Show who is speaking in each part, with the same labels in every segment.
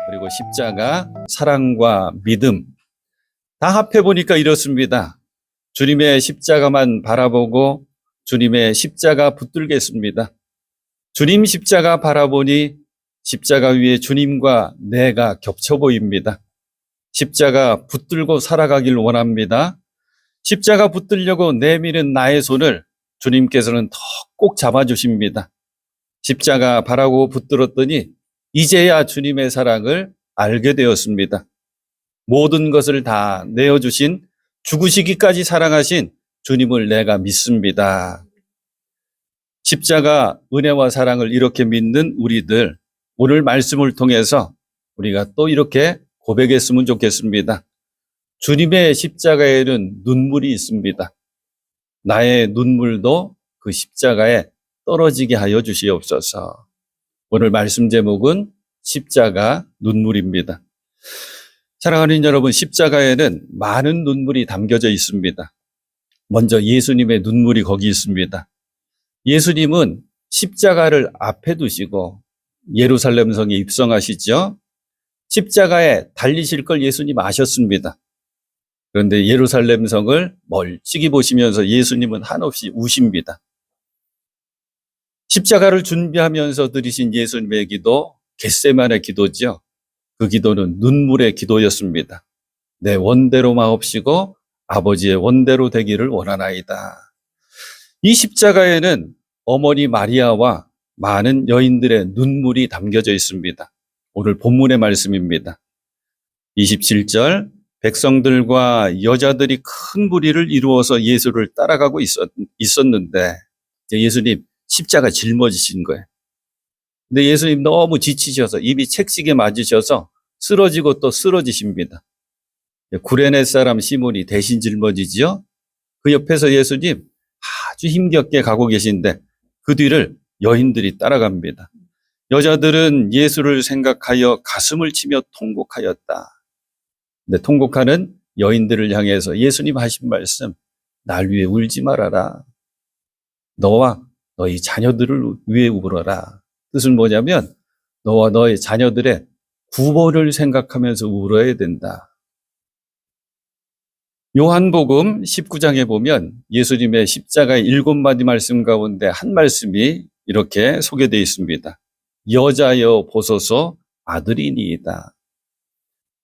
Speaker 1: 그리고 십자가, 사랑과 믿음 다 합해보니까 이렇습니다. 주님의 십자가만 바라보고 주님의 십자가 붙들겠습니다. 주님 십자가 바라보니 십자가 위에 주님과 내가 겹쳐 보입니다. 십자가 붙들고 살아가길 원합니다. 십자가 붙들려고 내미는 나의 손을 주님께서는 더 꼭 잡아주십니다. 십자가 바라고 붙들었더니 이제야 주님의 사랑을 알게 되었습니다. 모든 것을 다 내어주신, 죽으시기까지 사랑하신 주님을 내가 믿습니다. 십자가 은혜와 사랑을 이렇게 믿는 우리들, 오늘 말씀을 통해서 우리가 또 이렇게 고백했으면 좋겠습니다. 주님의 십자가에는 눈물이 있습니다. 나의 눈물도 그 십자가에 떨어지게 하여 주시옵소서. 오늘 말씀 제목은 십자가 눈물입니다. 사랑하는 여러분, 십자가에는 많은 눈물이 담겨져 있습니다. 먼저 예수님의 눈물이 거기 있습니다. 예수님은 십자가를 앞에 두시고 예루살렘 성에 입성하시죠. 십자가에 달리실 걸 예수님 아셨습니다. 그런데 예루살렘 성을 멀찍이 보시면서 예수님은 한없이 우십니다. 십자가를 준비하면서 드리신 예수님의 기도, 겟세마네 기도죠. 그 기도는 눈물의 기도였습니다. 내 원대로 마옵시고 아버지의 원대로 되기를 원하나이다. 이 십자가에는 어머니 마리아와 많은 여인들의 눈물이 담겨져 있습니다. 오늘 본문의 말씀입니다. 27절, 백성들과 여자들이 큰 무리를 이루어서 예수를 따라가고 있었는데 예수님 십자가 짊어지신 거예요. 근데 예수님 너무 지치셔서 입이 책식에 맞으셔서 쓰러지고 또 쓰러지십니다. 구레네 사람 시몬이 대신 짊어지지요. 그 옆에서 예수님 아주 힘겹게 가고 계신데 그 뒤를 여인들이 따라갑니다. 여자들은 예수를 생각하여 가슴을 치며 통곡하였다. 근데 통곡하는 여인들을 향해서 예수님 하신 말씀, 날 위해 울지 말아라. 너와 너희 자녀들을 위해 울어라. 뜻은 뭐냐면 너와 너의 자녀들의 구원을 생각하면서 울어야 된다. 요한복음 19장에 보면 예수님의 십자가의 7마디 말씀 가운데 한 말씀이 이렇게 소개되어 있습니다. 여자여 보소서 아들이니이다.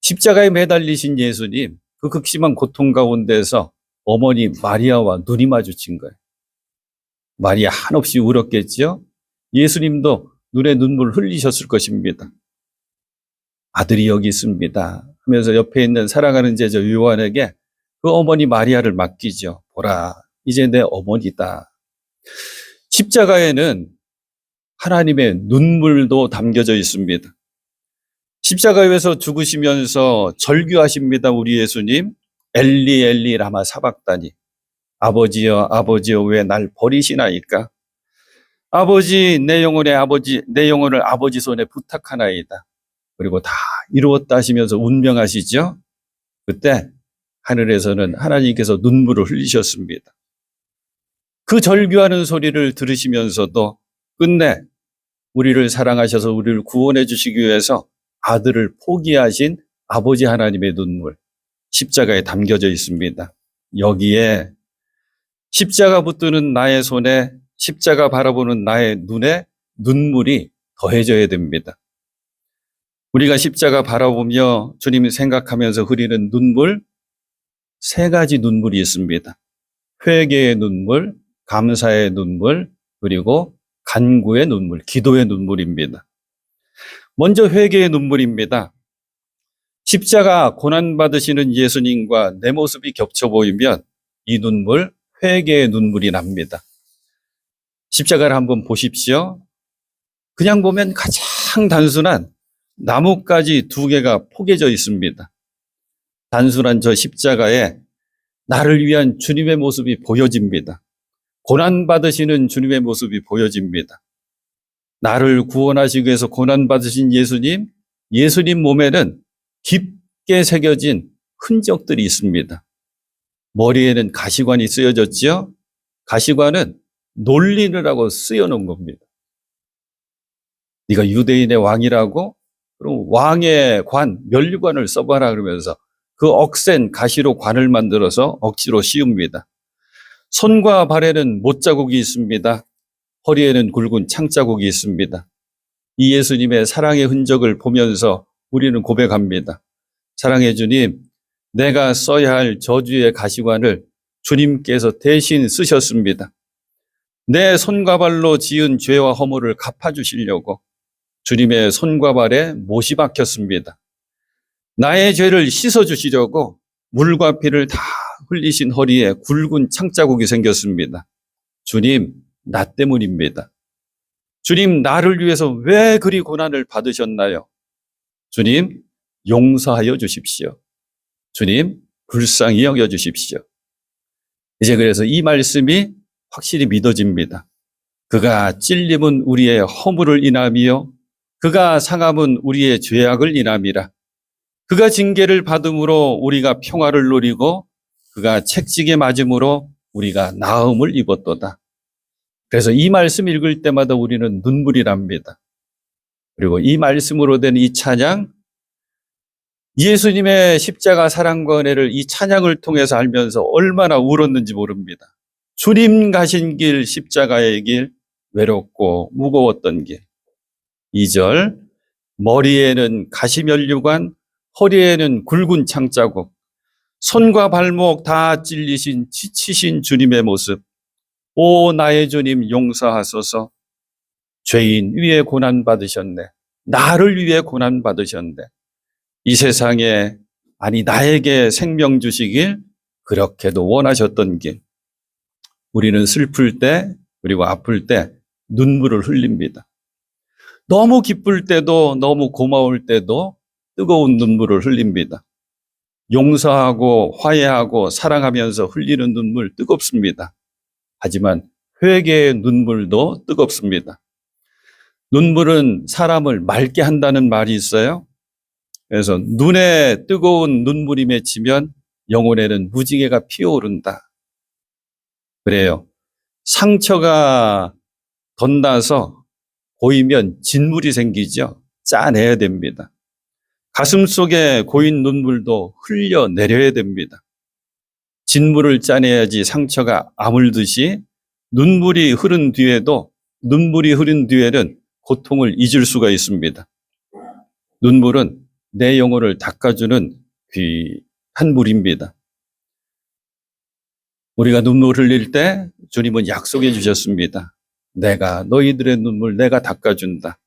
Speaker 1: 십자가에 매달리신 예수님, 그 극심한 고통 가운데서 어머니 마리아와 눈이 마주친 거예요. 마리아 한없이 울었겠지요. 예수님도 눈에 눈물 흘리셨을 것입니다. 아들이 여기 있습니다 하면서 옆에 있는 사랑하는 제자 요한에게 그 어머니 마리아를 맡기죠. 보라, 이제 내 어머니다. 십자가에는 하나님의 눈물도 담겨져 있습니다. 십자가에서 죽으시면서 절규하십니다. 우리 예수님. 엘리 엘리 라마 사박다니. 아버지여 아버지여 왜 날 버리시나이까. 아버지 내 영혼을 아버지 손에 부탁하나이다. 그리고 다 이루었다 하시면서 운명하시죠. 그때 하늘에서는 하나님께서 눈물을 흘리셨습니다. 그 절규하는 소리를 들으시면서도 끝내 우리를 사랑하셔서 우리를 구원해 주시기 위해서 아들을 포기하신 아버지 하나님의 눈물, 십자가에 담겨져 있습니다. 여기에 십자가 붙드는 나의 손에, 십자가 바라보는 나의 눈에 눈물이 더해져야 됩니다. 우리가 십자가 바라보며 주님을 생각하면서 흐리는 눈물, 3가지 눈물이 있습니다. 회개의 눈물, 감사의 눈물, 그리고 간구의 눈물, 기도의 눈물입니다. 먼저 회개의 눈물입니다. 십자가 고난받으시는 예수님과 내 모습이 겹쳐 보이면 이 눈물, 회개의 눈물이 납니다. 십자가를 한번 보십시오. 그냥 보면 가장 단순한 나뭇가지 2개가 포개져 있습니다. 단순한 저 십자가에 나를 위한 주님의 모습이 보여집니다. 고난받으시는 주님의 모습이 보여집니다. 나를 구원하시기 위해서 고난받으신 예수님, 예수님 몸에는 깊게 새겨진 흔적들이 있습니다. 머리에는 가시관이 쓰여졌지요. 가시관은 놀리느라고 쓰여놓은 겁니다. 네가 유대인의 왕이라고? 그럼 왕의 관, 면류관을 써봐라 그러면서 그 억센 가시로 관을 만들어서 억지로 씌웁니다. 손과 발에는 못자국이 있습니다. 허리에는 굵은 창자국이 있습니다. 이 예수님의 사랑의 흔적을 보면서 우리는 고백합니다. 사랑해 주님, 내가 써야 할 저주의 가시관을 주님께서 대신 쓰셨습니다. 내 손과 발로 지은 죄와 허물을 갚아주시려고 주님의 손과 발에 못이 박혔습니다. 나의 죄를 씻어주시려고 물과 피를 다 흘리신 허리에 굵은 창자국이 생겼습니다. 주님, 나 때문입니다. 주님, 나를 위해서 왜 그리 고난을 받으셨나요? 주님, 용서하여 주십시오. 주님, 불쌍히 여겨 주십시오. 이제 그래서 이 말씀이 확실히 믿어집니다. 그가 찔림은 우리의 허물을 인함이요 그가 상함은 우리의 죄악을 인함이라. 그가 징계를 받음으로 우리가 평화를 누리고 그가 책찍에 맞음으로 우리가 나음을 입었도다. 그래서 이 말씀 읽을 때마다 우리는 눈물이 납니다. 그리고 이 말씀으로 된 이 찬양, 예수님의 십자가 사랑과 은혜를 이 찬양을 통해서 알면서 얼마나 울었는지 모릅니다. 주님 가신 길, 십자가의 길, 외롭고 무거웠던 길. 2절, 머리에는 가시면류관, 허리에는 굵은 창자국, 손과 발목 다 찔리신 지치신 주님의 모습. 오 나의 주님 용서하소서. 죄인 위에 고난 받으셨네. 나를 위해 고난 받으셨네. 이 세상에 아니 나에게 생명 주시길 그렇게도 원하셨던 길. 우리는 슬플 때 그리고 아플 때 눈물을 흘립니다. 너무 기쁠 때도 너무 고마울 때도 뜨거운 눈물을 흘립니다. 용서하고 화해하고 사랑하면서 흘리는 눈물 뜨겁습니다. 하지만 회개의 눈물도 뜨겁습니다. 눈물은 사람을 맑게 한다는 말이 있어요. 그래서 눈에 뜨거운 눈물이 맺히면 영혼에는 무지개가 피어오른다. 그래요. 상처가 덧나서 고이면 진물이 생기죠. 짜내야 됩니다. 가슴 속에 고인 눈물도 흘려내려야 됩니다. 진물을 짜내야지 상처가 아물듯이 눈물이 흐른 뒤에는 고통을 잊을 수가 있습니다. 눈물은 내 영혼을 닦아주는 귀한 물입니다. 우리가 눈물 흘릴 때 주님은 약속해 주셨습니다. 내가 너희들의 눈물 내가 닦아준다.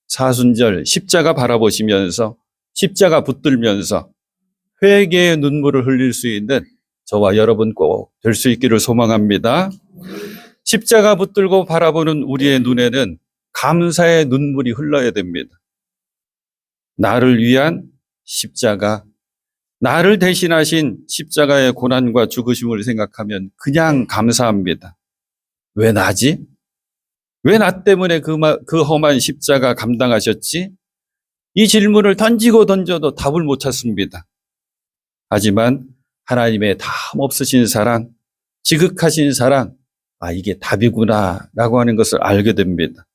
Speaker 1: 사순절 십자가 바라보시면서 십자가 붙들면서 회개의 눈물을 흘릴 수 있는 저와 여러분 꼭 될 수 있기를 소망합니다. 십자가 붙들고 바라보는 우리의 눈에는 감사의 눈물이 흘러야 됩니다. 나를 위한 십자가, 나를 대신하신 십자가의 고난과 죽으심을 생각하면 그냥 감사합니다. 왜 나지? 왜 나 때문에 그 험한 십자가 감당하셨지? 이 질문을 던지고 던져도 답을 못 찾습니다. 하지만 하나님의 다함 없으신 사랑, 지극하신 사랑, 이게 답이구나 라고 하는 것을 알게 됩니다.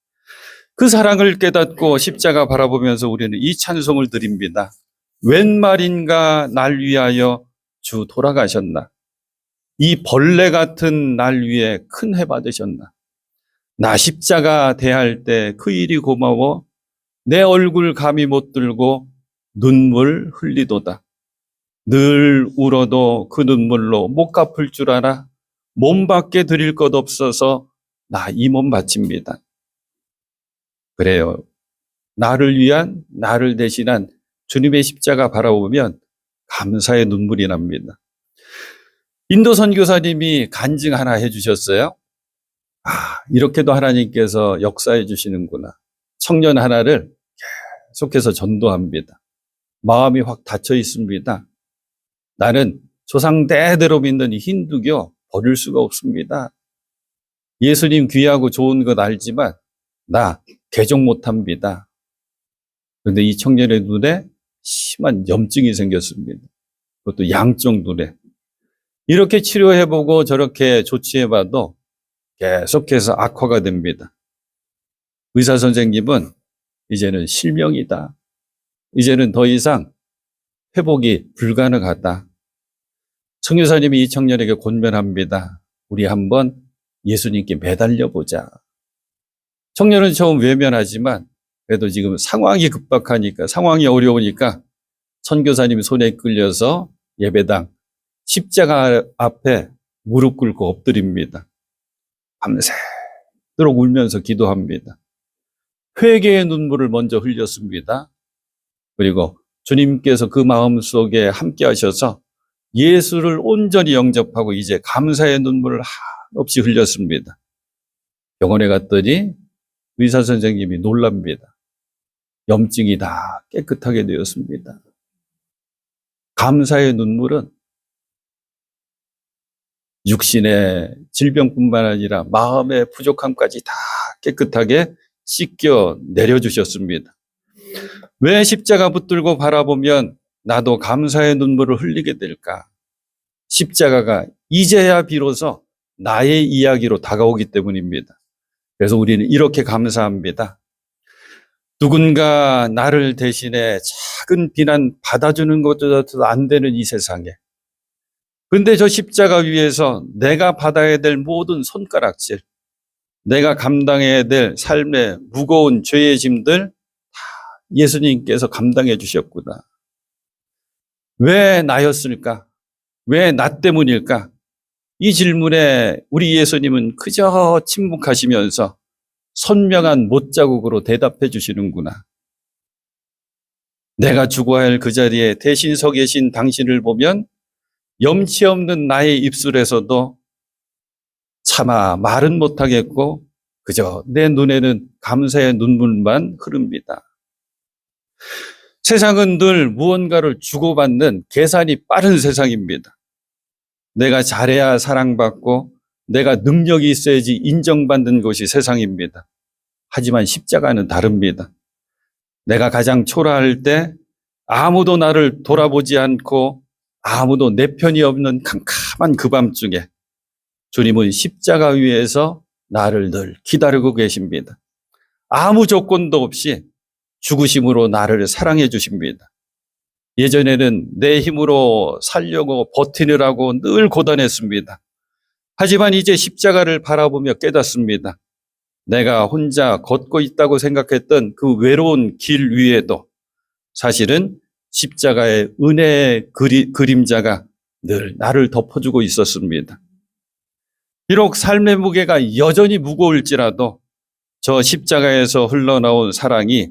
Speaker 1: 그 사랑을 깨닫고 십자가 바라보면서 우리는 이 찬송을 드립니다. 웬 말인가 날 위하여 주 돌아가셨나. 이 벌레 같은 날 위해 큰 해 받으셨나. 나 십자가 대할 때 그 일이 고마워 내 얼굴 감히 못 들고 눈물 흘리도다. 늘 울어도 그 눈물로 못 갚을 줄 알아. 몸밖에 드릴 것 없어서 나 이 몸 바칩니다. 그래요. 나를 대신한 주님의 십자가 바라보면 감사의 눈물이 납니다. 인도 선교사님이 간증 하나 해주셨어요. 이렇게도 하나님께서 역사해 주시는구나. 청년 하나를 계속해서 전도합니다. 마음이 확 닫혀 있습니다. 나는 조상 대대로 믿는 이 힌두교 버릴 수가 없습니다. 예수님 귀하고 좋은 것 알지만 나 개종 못합니다. 그런데 이 청년의 눈에 심한 염증이 생겼습니다. 그것도 양쪽 눈에. 이렇게 치료해보고 저렇게 조치해봐도 계속해서 악화가 됩니다. 의사 선생님은 이제는 실명이다. 이제는 더 이상 회복이 불가능하다. 선교사님이 이 청년에게 권면합니다. 우리 한번 예수님께 매달려 보자. 청년은 처음 외면하지만 그래도 지금 상황이 급박하니까, 상황이 어려우니까 선교사님 손에 끌려서 예배당 십자가 앞에 무릎 꿇고 엎드립니다. 밤새도록 울면서 기도합니다. 회개의 눈물을 먼저 흘렸습니다. 그리고 주님께서 그 마음속에 함께 하셔서 예수를 온전히 영접하고 이제 감사의 눈물을 한없이 흘렸습니다. 병원에 갔더니 의사 선생님이 놀랍니다. 염증이 다 깨끗하게 되었습니다. 감사의 눈물은 육신의 질병뿐만 아니라 마음의 부족함까지 다 깨끗하게 씻겨 내려주셨습니다. 왜 십자가 붙들고 바라보면 나도 감사의 눈물을 흘리게 될까? 십자가가 이제야 비로소 나의 이야기로 다가오기 때문입니다. 그래서 우리는 이렇게 감사합니다. 누군가 나를 대신해 작은 비난 받아주는 것조차도 안 되는 이 세상에. 근데 저 십자가 위에서 내가 받아야 될 모든 손가락질, 내가 감당해야 될 삶의 무거운 죄의 짐들 다 예수님께서 감당해 주셨구나. 왜 나였을까? 왜 나 때문일까? 이 질문에 우리 예수님은 그저 침묵하시면서 선명한 못자국으로 대답해 주시는구나. 내가 죽어야 할 그 자리에 대신 서 계신 당신을 보면 염치 없는 나의 입술에서도 차마 말은 못하겠고 그저 내 눈에는 감사의 눈물만 흐릅니다. 세상은 늘 무언가를 주고받는 계산이 빠른 세상입니다. 내가 잘해야 사랑받고 내가 능력이 있어야지 인정받는 것이 세상입니다. 하지만 십자가는 다릅니다. 내가 가장 초라할 때 아무도 나를 돌아보지 않고 아무도 내 편이 없는 캄캄한 그 밤중에 주님은 십자가 위에서 나를 늘 기다리고 계십니다. 아무 조건도 없이 죽으심으로 나를 사랑해 주십니다. 예전에는 내 힘으로 살려고 버티느라고 늘 고단했습니다. 하지만 이제 십자가를 바라보며 깨닫습니다. 내가 혼자 걷고 있다고 생각했던 그 외로운 길 위에도 사실은 십자가의 은혜의 그림자가 늘 나를 덮어주고 있었습니다. 비록 삶의 무게가 여전히 무거울지라도 저 십자가에서 흘러나온 사랑이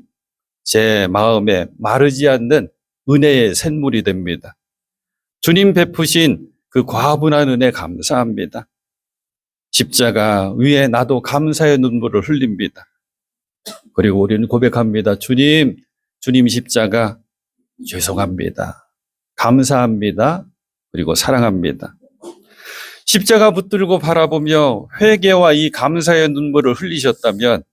Speaker 1: 제 마음에 마르지 않는 은혜의 샘물이 됩니다. 주님 베푸신 그 과분한 은혜 감사합니다. 십자가 위에 나도 감사의 눈물을 흘립니다. 그리고 우리는 고백합니다. 주님 십자가 죄송합니다. 감사합니다. 그리고 사랑합니다. 십자가 붙들고 바라보며 회개와 이 감사의 눈물을 흘리셨다면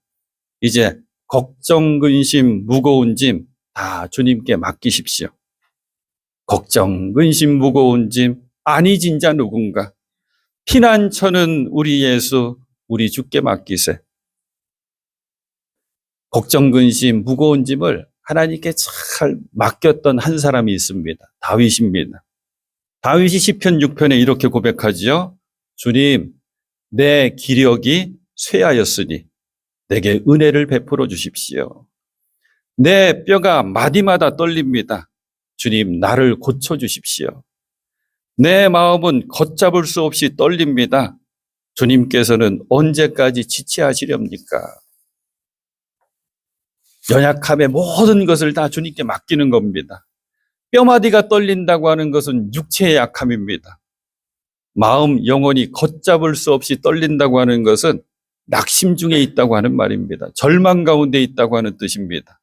Speaker 1: 이제 걱정, 근심, 무거운 짐 다 주님께 맡기십시오. 걱정, 근심, 무거운 짐, 아니 진짜 누군가. 피난처는 우리 예수, 우리 주께 맡기세. 걱정, 근심, 무거운 짐을 하나님께 잘 맡겼던 한 사람이 있습니다. 다윗입니다. 다윗이 시편 6편에 이렇게 고백하지요. 주님, 내 기력이 쇠하였으니 내게 은혜를 베풀어 주십시오. 내 뼈가 마디마다 떨립니다. 주님, 나를 고쳐 주십시오. 내 마음은 걷잡을 수 없이 떨립니다. 주님께서는 언제까지 지체하시렵니까? 연약함의 모든 것을 다 주님께 맡기는 겁니다. 뼈마디가 떨린다고 하는 것은 육체의 약함입니다. 마음, 영혼이 걷잡을 수 없이 떨린다고 하는 것은 낙심 중에 있다고 하는 말입니다. 절망 가운데 있다고 하는 뜻입니다.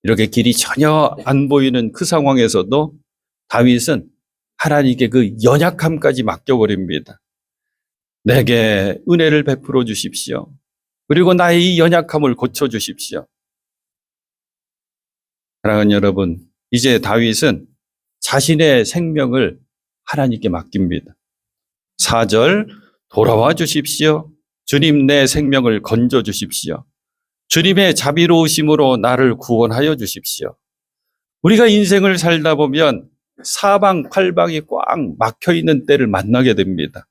Speaker 1: 이렇게 길이 전혀 안 보이는 그 상황에서도 다윗은 하나님께 그 연약함까지 맡겨버립니다. 내게 은혜를 베풀어 주십시오. 그리고 나의 이 연약함을 고쳐주십시오. 사랑하는 여러분, 이제 다윗은 자신의 생명을 하나님께 맡깁니다. 4절, 돌아와 주십시오. 주님 내 생명을 건져 주십시오. 주님의 자비로우심으로 나를 구원하여 주십시오. 우리가 인생을 살다 보면 사방팔방이 꽉 막혀 있는 때를 만나게 됩니다.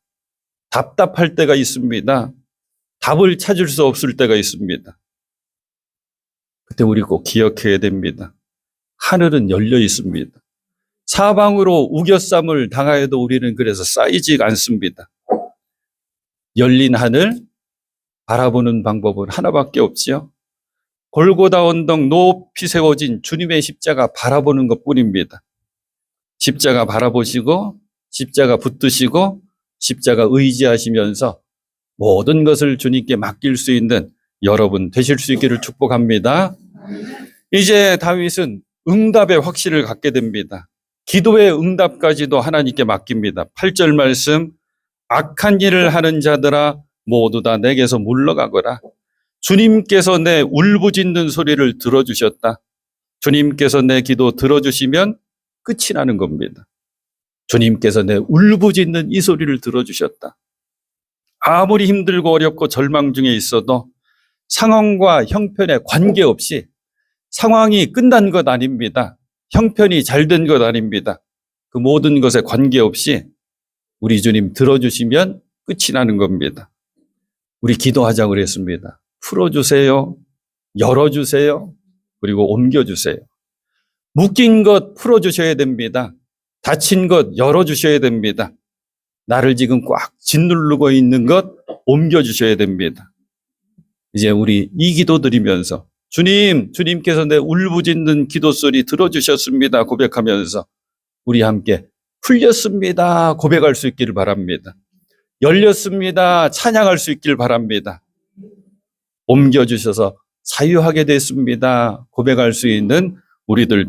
Speaker 1: 답답할 때가 있습니다. 답을 찾을 수 없을 때가 있습니다. 그때 우리 꼭 기억해야 됩니다. 하늘은 열려 있습니다. 사방으로 우겨쌈을 당하여도 우리는 그래서 쌓이지 않습니다. 열린 하늘 바라보는 방법은 하나밖에 없지요. 골고다 언덕 높이 세워진 주님의 십자가 바라보는 것뿐입니다. 십자가 바라보시고 십자가 붙드시고 십자가 의지하시면서 모든 것을 주님께 맡길 수 있는 여러분 되실 수 있기를 축복합니다. 이제 다윗은 응답의 확신을 갖게 됩니다. 기도의 응답까지도 하나님께 맡깁니다. 8절 말씀, 악한 일을 하는 자들아 모두 다 내게서 물러가거라. 주님께서 내 울부짖는 소리를 들어주셨다. 주님께서 내 기도 들어주시면 끝이 나는 겁니다. 주님께서 내 울부짖는 이 소리를 들어주셨다. 아무리 힘들고 어렵고 절망 중에 있어도 상황과 형편에 관계없이 상황이 끝난 것 아닙니다. 형편이 잘 된 것 아닙니다. 그 모든 것에 관계없이 우리 주님 들어주시면 끝이 나는 겁니다. 우리 기도하자고 그랬습니다. 풀어주세요. 열어주세요. 그리고 옮겨주세요. 묶인 것 풀어주셔야 됩니다. 닫힌 것 열어주셔야 됩니다. 나를 지금 꽉 짓누르고 있는 것 옮겨주셔야 됩니다. 이제 우리 이 기도 드리면서 주님께서 내 울부짖는 기도 소리 들어주셨습니다. 고백하면서 우리 함께 풀렸습니다. 고백할 수 있기를 바랍니다. 열렸습니다. 찬양할 수 있기를 바랍니다. 옮겨주셔서 자유하게 됐습니다. 고백할 수 있는 우리들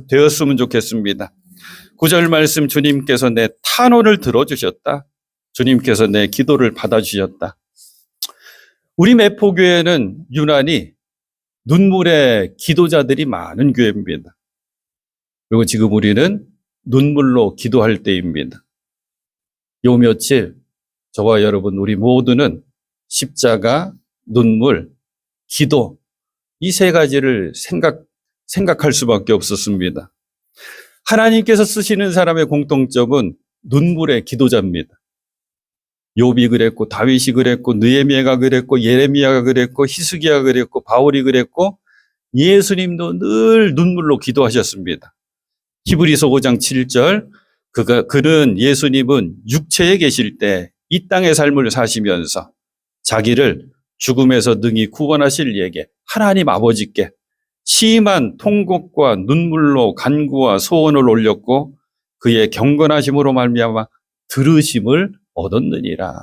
Speaker 1: 되었으면 좋겠습니다. 9절 말씀, 주님께서 내 탄원을 들어주셨다. 주님께서 내 기도를 받아주셨다. 우리 매포교회는 유난히 눈물의 기도자들이 많은 교회입니다. 그리고 지금 우리는 눈물로 기도할 때입니다. 요 며칠 저와 여러분 우리 모두는 십자가, 눈물, 기도 이 세 가지를 생각할 수밖에 없었습니다. 하나님께서 쓰시는 사람의 공통점은 눈물의 기도자입니다. 욥이 그랬고 다윗이 그랬고 느헤미야가 그랬고 예레미야가 그랬고 히스기야가 그랬고 바울이 그랬고 예수님도 늘 눈물로 기도하셨습니다. 히브리서 5장 7절 그는 예수님은 육체에 계실 때 이 땅의 삶을 사시면서 자기를 죽음에서 능히 구원하실 이에게 하나님 아버지께 심한 통곡과 눈물로 간구와 소원을 올렸고 그의 경건하심으로 말미암아 들으심을 얻었느니라.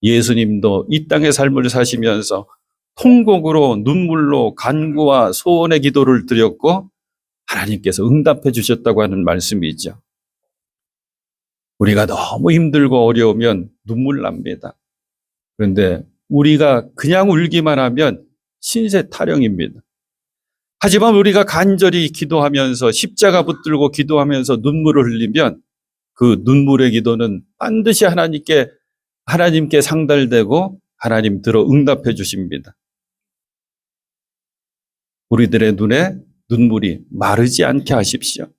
Speaker 1: 예수님도 이 땅의 삶을 사시면서 통곡으로 눈물로 간구와 소원의 기도를 드렸고 하나님께서 응답해 주셨다고 하는 말씀이죠. 우리가 너무 힘들고 어려우면 눈물 납니다. 그런데 우리가 그냥 울기만 하면 신세 타령입니다. 하지만 우리가 간절히 기도하면서 십자가 붙들고 기도하면서 눈물을 흘리면 그 눈물의 기도는 반드시 하나님께 상달되고 하나님 들어 응답해 주십니다. 우리들의 눈에 눈물이 마르지 않게 하십시오.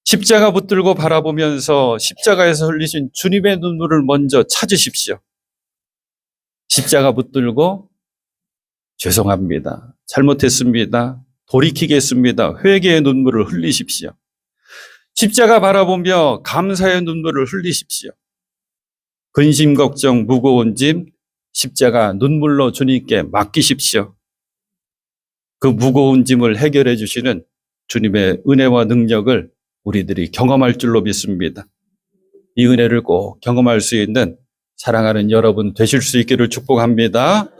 Speaker 1: 십자가 붙들고 바라보면서 십자가에서 흘리신 주님의 눈물을 먼저 찾으십시오. 십자가 붙들고 죄송합니다. 잘못했습니다. 돌이키겠습니다. 회개의 눈물을 흘리십시오. 십자가 바라보며 감사의 눈물을 흘리십시오. 근심, 걱정, 무거운 짐, 십자가 눈물로 주님께 맡기십시오. 그 무거운 짐을 해결해 주시는 주님의 은혜와 능력을 우리들이 경험할 줄로 믿습니다. 이 은혜를 꼭 경험할 수 있는 사랑하는 여러분 되실 수 있기를 축복합니다.